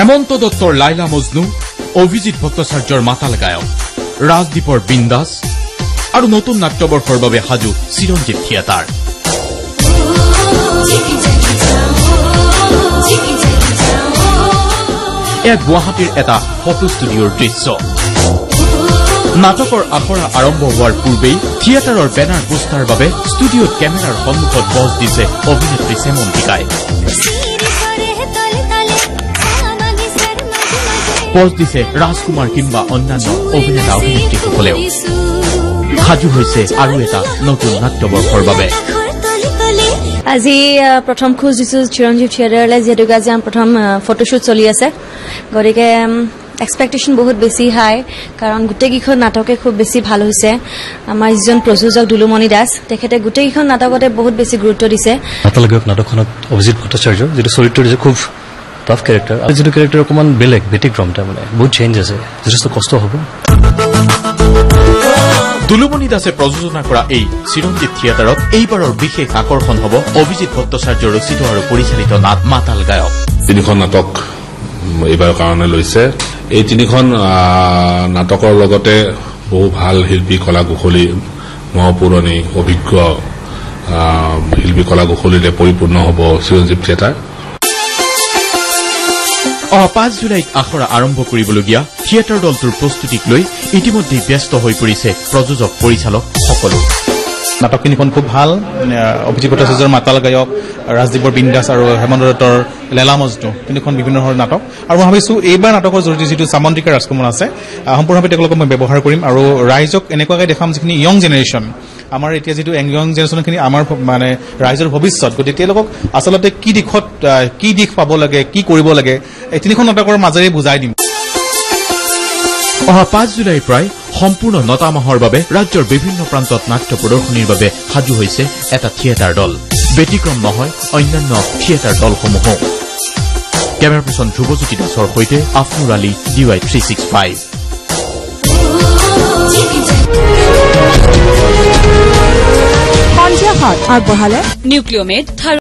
হেমন্ত দত্তৰ লাইলা মজনু, অভিজিৎ ভট্টাচাৰ্যৰ মাতাল গায়ক, ৰাজদীপৰ বিন্দাস আৰু নতুন নাট্যবৰ্ষৰ বাবে সাজু চিৰঞ্জীৱ থিয়েটাৰ। এয়া গুৱাহাটীৰ এটা ফটো ষ্টুডিঅ'ৰ দৃশ্য। নাটকৰ আখৰা আৰম্ভ হোৱাৰ পূৰ্বেই থিয়েটাৰৰ বেনাৰ পোষ্টাৰ বাবে ষ্টুডিঅ'ত কেমেৰাৰ সন্মুখত বজ দিছে অভিনেত্ৰী চেমন্তিকাই। পজ দিছে ৰাজকুমাৰ কিংবা অন্যান্য অভিনেতা অভিনেত্ৰীসকলেও। সাজু হৈছে আৰু এটা নতুন নাট্যবৰ্ষৰ বাবে। আজি প্ৰথম খোজ দিছো চিৰঞ্জীৱ থিয়েটাৰলৈ, যিহেতুকে আজি প্ৰথম ফটোশ্বুট চলি আছে। গতিকে এক্সপেক্টেশ্যন বহুত বেছি হাই, কাৰণ গোটেইকেইখন নাটকে খুব বেছি ভাল হৈছে। আমাৰ যিজন প্ৰযোজক দুলুমণি দাস, তেখেতে গোটেইকেইখন নাটকতে বহুত বেছি গুৰুত্ব দিছে। নাটকখনত অভিজিৎ ভট্টাচাৰ্য যিটো চৰিত্ৰ দিছে, খুব টাফ কেৰেক্টাৰ, আৰু যিটো কেৰেক্টাৰ অকণমান বেলেগ ব্যতিক্ৰম, তাৰমানে বহুত চেঞ্জ আছে, যথেষ্ট কষ্ট হ'ব। দুলুমণি দাসে প্ৰযোজনা কৰা এই চিৰঞ্জীৱ থিয়েটাৰত এইবাৰৰ বিশেষ আকৰ্ষণ হ'ব অভিজিৎ ভট্টাচাৰ্য ৰচিত আৰু পৰিচালিত নাট মাতাল গায়ক। 3খন নাটক এইবাৰৰ কাৰণে লৈছে। এই 3খন নাটকৰ লগতে বহু ভাল শিল্পী কলা কুশলী, মহাপুৰণি অভিজ্ঞ শিল্পী কলা কুশলীৰে পৰিপূৰ্ণ হ'ব চিৰঞ্জীৱ থিয়েটাৰ। 5 জুলাইত আখৰা আৰম্ভ কৰিবলগীয়া থিয়েটাৰ দলটোৰ প্ৰস্তুতিক লৈ ইতিমধ্যে ব্যস্ত হৈ পৰিছে প্ৰযোজক পৰিচালক সকলো। নাটক 3খন খুব ভাল। অভিজিৎ ভট্টাচাৰ্যৰ মাতাল গায়ক, ৰাজদীপৰ বিন্দাস আৰু হেমন্ত দত্তৰ লেলা মজনু, 3খন বিভিন্ন ধৰণৰ নাটক। আৰু মই ভাবিছো এইবাৰ নাটকৰ জৰিয়তে যিটো সামন্তিকা ৰাজকুমাৰ আছে, সম্পূৰ্ণভাৱে তেওঁলোকক মই ব্যৱহাৰ কৰিম আৰু ৰাইজক এনেকুৱাকৈ দেখাম যিখিনি য়ং জেনেৰেশ্যন, আমাৰ এতিয়া যিটো য়ং জেনেৰেশ্যনখিনি আমাৰ মানে ৰাইজৰ ভৱিষ্যত। গতিকে তেওঁলোকক আচলতে কি দিশত কি দিশ পাব লাগে, কি কৰিব লাগে, এই 3খন নাটকৰ মাজেৰে বুজাই দিম। 5 জুলাইৰ প্ৰায় সম্পূৰ্ণ 9টা মাহৰ বাবে ৰাজ্যৰ বিভিন্ন প্ৰান্তত নাট্য প্ৰদৰ্শনীৰ বাবে সাজু হৈছে এটা থিয়েটাৰ দল। ব্যতিক্ৰম নহয় অন্যান্য থিয়েটাৰ দলসমূহো। কেমেৰা পাৰ্চন ধ্ৰুৱজ্যোতি দাসৰ সৈতে আফনুৰ আলী, DY 365। সন্ধিয়া আগবঢ়ালে নিউক্লিঅমেড